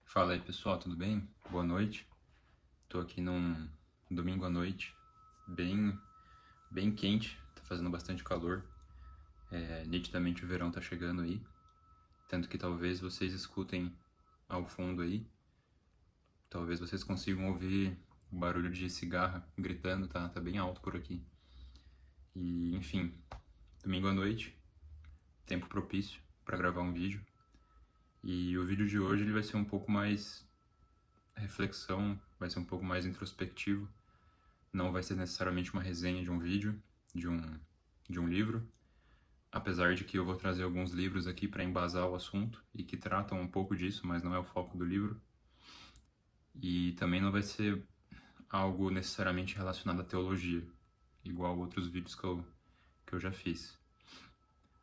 Fala aí pessoal, tudo bem? Boa noite. Tô aqui num domingo à noite, bem, bem quente, tá fazendo bastante calor. Nitidamente o verão tá chegando aí, tanto que talvez vocês escutem ao fundo aí, talvez vocês consigam ouvir o barulho de cigarra gritando, tá bem alto por aqui. E enfim, domingo à noite, tempo propício para gravar um vídeo. E o vídeo de hoje ele vai ser um pouco mais reflexão, vai ser um pouco mais introspectivo. Não vai ser necessariamente uma resenha de um vídeo, de um livro, apesar de que eu vou trazer alguns livros aqui para embasar o assunto e que tratam um pouco disso, mas não é o foco do livro. E também não vai ser algo necessariamente relacionado à teologia, igual outros vídeos que eu já fiz.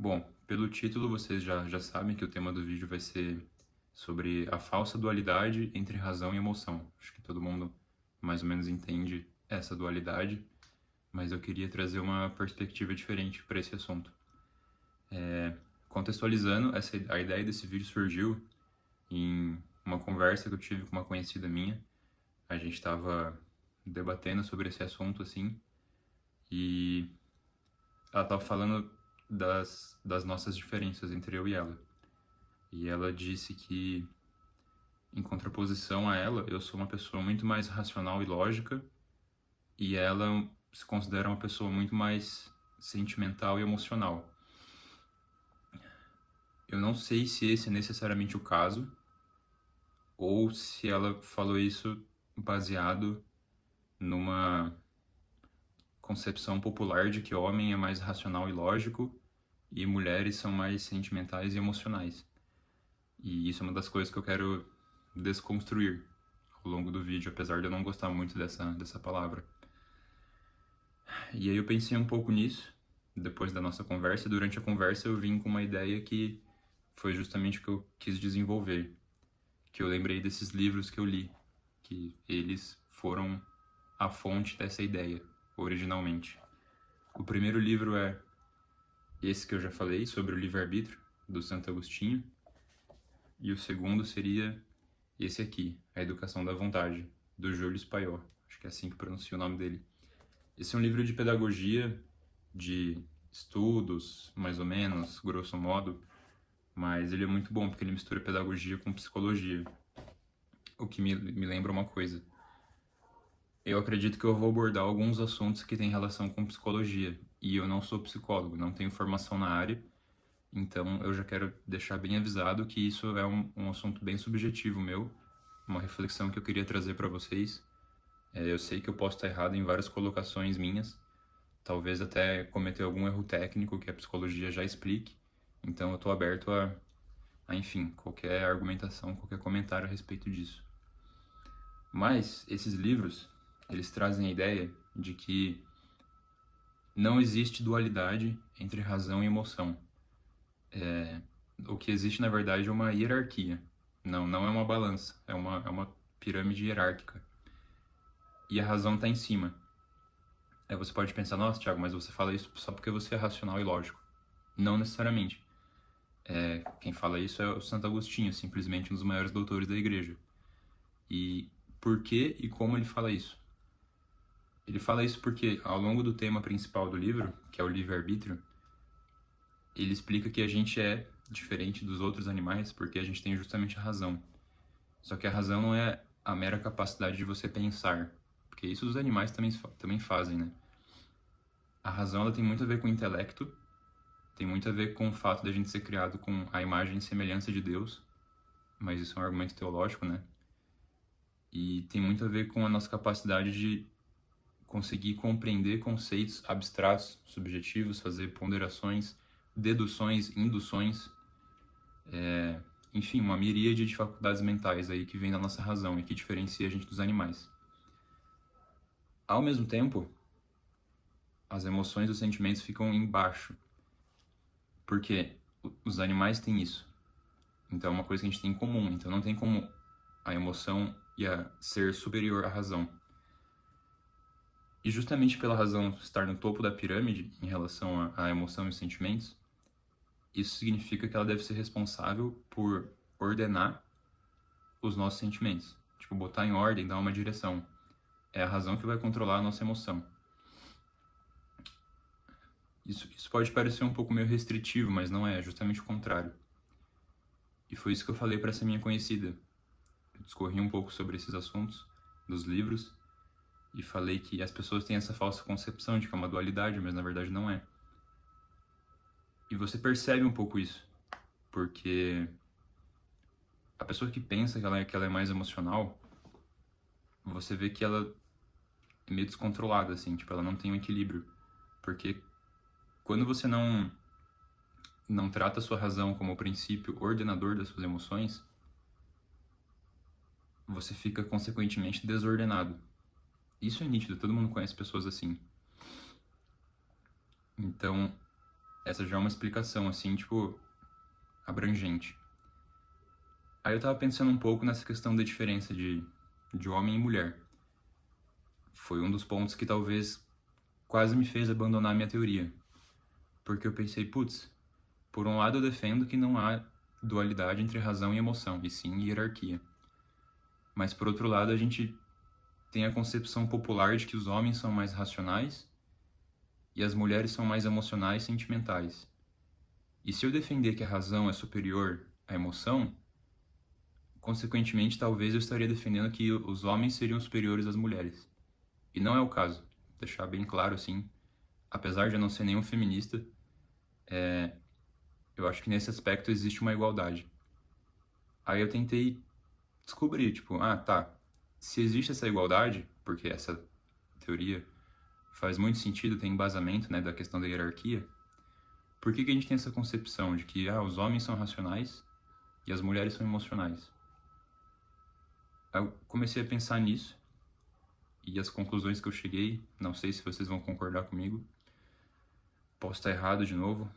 Bom, pelo título vocês já sabem que o tema do vídeo vai ser sobre a falsa dualidade entre razão e emoção. Acho que todo mundo mais ou menos entende essa dualidade, mas eu queria trazer uma perspectiva diferente para esse assunto. Contextualizando, a ideia desse vídeo surgiu em uma conversa que eu tive com uma conhecida minha. A gente estava debatendo sobre esse assunto, assim, e ela estava falando das nossas diferenças entre eu e ela. E ela disse que, em contraposição a ela, eu sou uma pessoa muito mais racional e lógica, e ela se considera uma pessoa muito mais sentimental e emocional. Eu não sei se esse é necessariamente o caso, ou se ela falou isso baseado numa concepção popular de que homem é mais racional e lógico e mulheres são mais sentimentais e emocionais. E isso é uma das coisas que eu quero desconstruir ao longo do vídeo, apesar de eu não gostar muito dessa palavra. E aí eu pensei um pouco nisso, depois da nossa conversa, e durante a conversa eu vim com uma ideia que foi justamente o que eu quis desenvolver, que eu lembrei desses livros que eu li, que eles foram a fonte dessa ideia, originalmente. O primeiro livro é esse que eu já falei, sobre o livre-arbítrio, do Santo Agostinho, e o segundo seria esse aqui, A Educação da Vontade, do Júlio Paió, acho que é assim que pronuncia o nome dele. Esse é um livro de pedagogia, de estudos, mais ou menos, grosso modo, mas ele é muito bom porque ele mistura pedagogia com psicologia, o que me lembra uma coisa. Eu acredito que eu vou abordar alguns assuntos que têm relação com psicologia, e eu não sou psicólogo, não tenho formação na área, então eu já quero deixar bem avisado que isso é um assunto bem subjetivo meu, uma reflexão que eu queria trazer para vocês. Eu sei que eu posso estar errado em várias colocações minhas, talvez até cometer algum erro técnico que a psicologia já explique, então eu estou aberto enfim, qualquer argumentação, qualquer comentário a respeito disso. Mas esses livros, eles trazem a ideia de que não existe dualidade entre razão e emoção. O que existe, na verdade, é uma hierarquia. Não é uma balança, é uma pirâmide hierárquica. E a razão está em cima. Aí você pode pensar, nossa, Thiago, mas você fala isso só porque você é racional e lógico. Não necessariamente. Quem fala isso é o Santo Agostinho, simplesmente um dos maiores doutores da igreja. E por que e como ele fala isso? Ele fala isso porque, ao longo do tema principal do livro, que é o livre-arbítrio, ele explica que a gente é diferente dos outros animais porque a gente tem justamente a razão. Só que a razão não é a mera capacidade de você pensar, porque isso os animais também fazem, né? A razão ela tem muito a ver com o intelecto, tem muito a ver com o fato de a gente ser criado com a imagem e semelhança de Deus, mas isso é um argumento teológico, né? E tem muito a ver com a nossa capacidade de conseguir compreender conceitos abstratos, subjetivos, fazer ponderações, deduções, induções, enfim, uma miríade de faculdades mentais aí que vem da nossa razão e que diferencia a gente dos animais. Ao mesmo tempo, as emoções e os sentimentos ficam embaixo, porque os animais têm isso. Então é uma coisa que a gente tem em comum, então não tem como a emoção ser superior à razão. E justamente pela razão estar no topo da pirâmide em relação à emoção e os sentimentos, isso significa que ela deve ser responsável por ordenar os nossos sentimentos. Tipo, botar em ordem, dar uma direção. É a razão que vai controlar a nossa emoção. Isso pode parecer um pouco meio restritivo, mas não é justamente o contrário. E foi isso que eu falei para essa minha conhecida. Eu discorri um pouco sobre esses assuntos dos livros e falei que as pessoas têm essa falsa concepção de que é uma dualidade, mas na verdade não é. E você percebe um pouco isso, porque a pessoa que pensa que ela é mais emocional, você vê que ela é meio descontrolada, assim, tipo, ela não tem um equilíbrio. Porque quando você não trata a sua razão como o princípio ordenador das suas emoções, você fica consequentemente desordenado. Isso é nítido, todo mundo conhece pessoas assim. Então, essa já é uma explicação, assim, tipo, abrangente. Aí eu tava pensando um pouco nessa questão da diferença de homem e mulher. Foi um dos pontos que talvez quase me fez abandonar minha teoria. Porque eu pensei, putz, por um lado eu defendo que não há dualidade entre razão e emoção, e sim hierarquia. Mas por outro lado a gente tem a concepção popular de que os homens são mais racionais e as mulheres são mais emocionais e sentimentais. E se eu defender que a razão é superior à emoção, consequentemente talvez eu estaria defendendo que os homens seriam superiores às mulheres. E não é o caso. Vou deixar bem claro assim, apesar de eu não ser nenhum feminista, eu acho que nesse aspecto existe uma igualdade. Aí eu tentei descobrir, tipo, tá, se existe essa igualdade, porque essa teoria faz muito sentido, tem embasamento, né, da questão da hierarquia, por que a gente tem essa concepção de que os homens são racionais e as mulheres são emocionais? Aí eu comecei a pensar nisso e as conclusões que eu cheguei, não sei se vocês vão concordar comigo, posso estar errado de novo,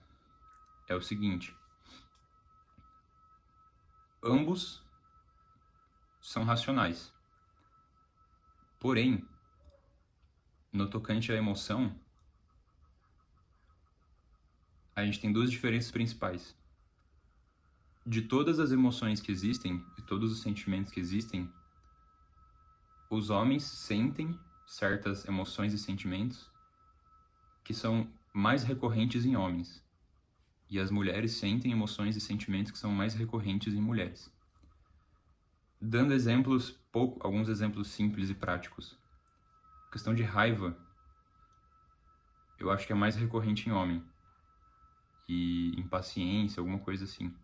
é o seguinte: ambos são racionais. Porém, no tocante à emoção, a gente tem duas diferenças principais. De todas as emoções que existem, e todos os sentimentos que existem, os homens sentem certas emoções e sentimentos que são mais recorrentes em homens. E as mulheres sentem emoções e sentimentos que são mais recorrentes em mulheres. Dando alguns exemplos simples e práticos. A questão de raiva, eu acho que é mais recorrente em homem. E impaciência, alguma coisa assim.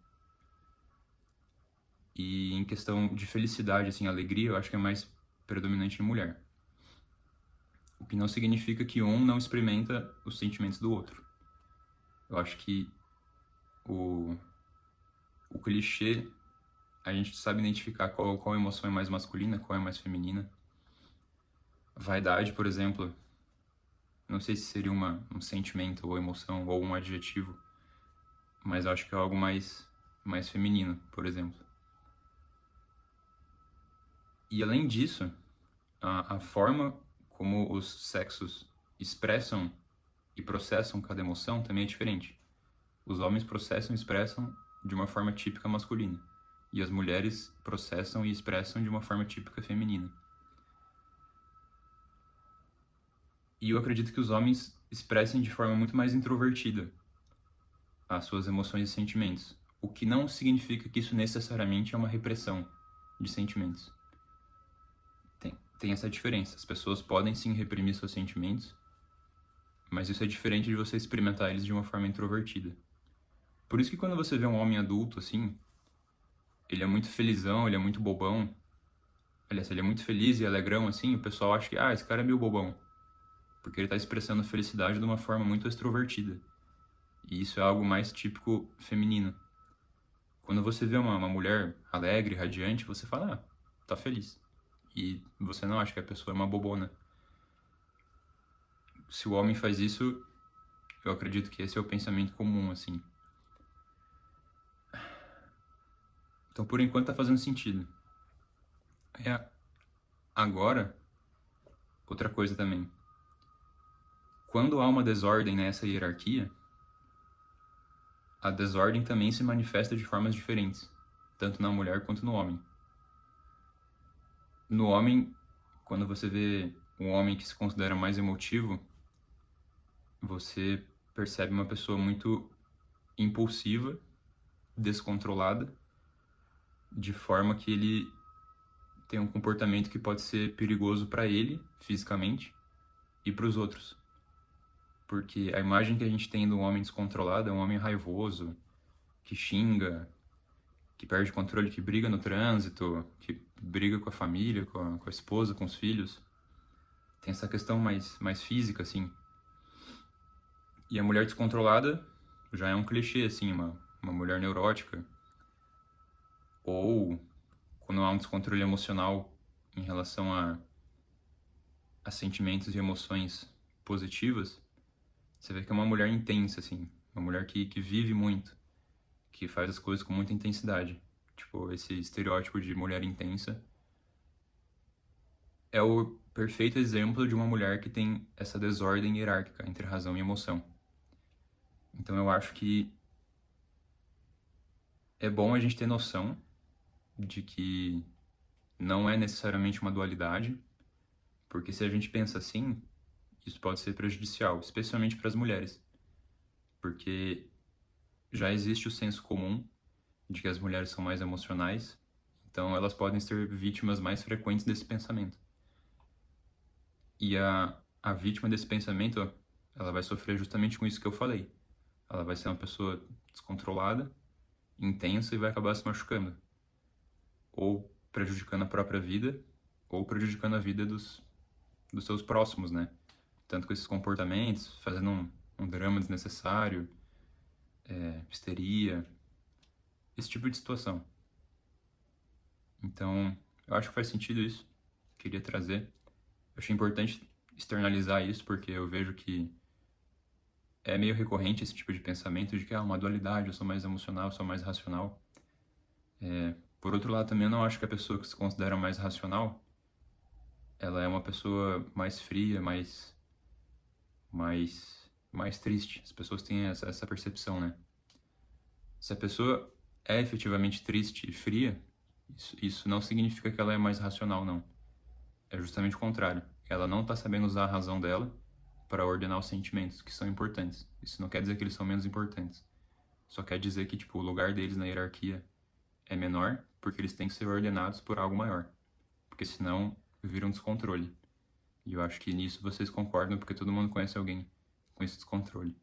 E em questão de felicidade, assim, alegria, eu acho que é mais predominante em mulher. O que não significa que um não experimenta os sentimentos do outro. Eu acho que o clichê, a gente sabe identificar qual emoção é mais masculina, qual é mais feminina. Vaidade, por exemplo, não sei se seria um sentimento ou emoção ou um adjetivo, mas eu acho que é algo mais feminino, por exemplo. E além disso, a forma como os sexos expressam e processam cada emoção também é diferente. Os homens processam e expressam de uma forma típica masculina, e as mulheres processam e expressam de uma forma típica feminina. E eu acredito que os homens expressem de forma muito mais introvertida as suas emoções e sentimentos, o que não significa que isso necessariamente é uma repressão de sentimentos. Tem essa diferença. As pessoas podem sim reprimir seus sentimentos, mas isso é diferente de você experimentar eles de uma forma introvertida. Por isso que quando você vê um homem adulto assim, ele é muito felizão, ele é muito bobão. Aliás, ele é muito feliz e alegrão assim, o pessoal acha que, esse cara é meio bobão. Porque ele está expressando felicidade de uma forma muito extrovertida. E isso é algo mais típico feminino. Quando você vê uma mulher alegre, radiante, você fala, tá feliz. E você não acha que a pessoa é uma bobona. Se o homem faz isso, eu acredito que esse é o pensamento comum, assim. Então, por enquanto, tá fazendo sentido. Agora, outra coisa também. Quando há uma desordem nessa hierarquia, a desordem também se manifesta de formas diferentes, tanto na mulher quanto no homem. no homem, quando você vê um homem que se considera mais emotivo, você percebe uma pessoa muito impulsiva, descontrolada, de forma que ele tem um comportamento que pode ser perigoso para ele, fisicamente, e para os outros. Porque a imagem que a gente tem do homem descontrolado é um homem raivoso, que xinga, que perde controle, que briga no trânsito, que briga com a família, com a esposa, com os filhos. Tem essa questão mais física, assim. E a mulher descontrolada já é um clichê, assim, uma mulher neurótica. Ou quando há um descontrole emocional em relação a sentimentos e emoções positivas, você vê que é uma mulher intensa, assim. Uma mulher que vive muito, que faz as coisas com muita intensidade. Tipo, esse estereótipo de mulher intensa é o perfeito exemplo de uma mulher que tem essa desordem hierárquica entre razão e emoção. Então eu acho que é bom a gente ter noção de que não é necessariamente uma dualidade, porque se a gente pensa assim, isso pode ser prejudicial, especialmente para as mulheres, porque já existe o senso comum de que as mulheres são mais emocionais, então elas podem ser vítimas mais frequentes desse pensamento. E a vítima desse pensamento, ela vai sofrer justamente com isso que eu falei. Ela vai ser uma pessoa descontrolada, intensa e vai acabar se machucando. Ou prejudicando a própria vida, ou prejudicando a vida dos seus próximos, né? Tanto com esses comportamentos, fazendo um drama desnecessário, histeria, esse tipo de situação. Então, eu acho que faz sentido isso. Queria trazer. Eu achei importante externalizar isso, porque eu vejo que é meio recorrente esse tipo de pensamento de que uma dualidade, eu sou mais emocional, eu sou mais racional. Por outro lado, também eu não acho que a pessoa que se considera mais racional, ela é uma pessoa mais fria, mais triste. As pessoas têm essa percepção, né? Se a pessoa é efetivamente triste e fria, isso não significa que ela é mais racional, não. É justamente o contrário. Ela não está sabendo usar a razão dela para ordenar os sentimentos, que são importantes. Isso não quer dizer que eles são menos importantes. Só quer dizer que, tipo, o lugar deles na hierarquia é menor, porque eles têm que ser ordenados por algo maior. Porque senão vira um descontrole. E eu acho que nisso vocês concordam, porque todo mundo conhece alguém com esse descontrole.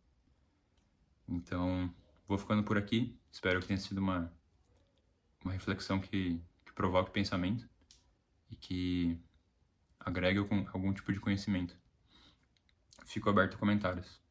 Então, vou ficando por aqui. Espero que tenha sido uma reflexão que provoque pensamento e que agregue algum tipo de conhecimento. Fico aberto a comentários.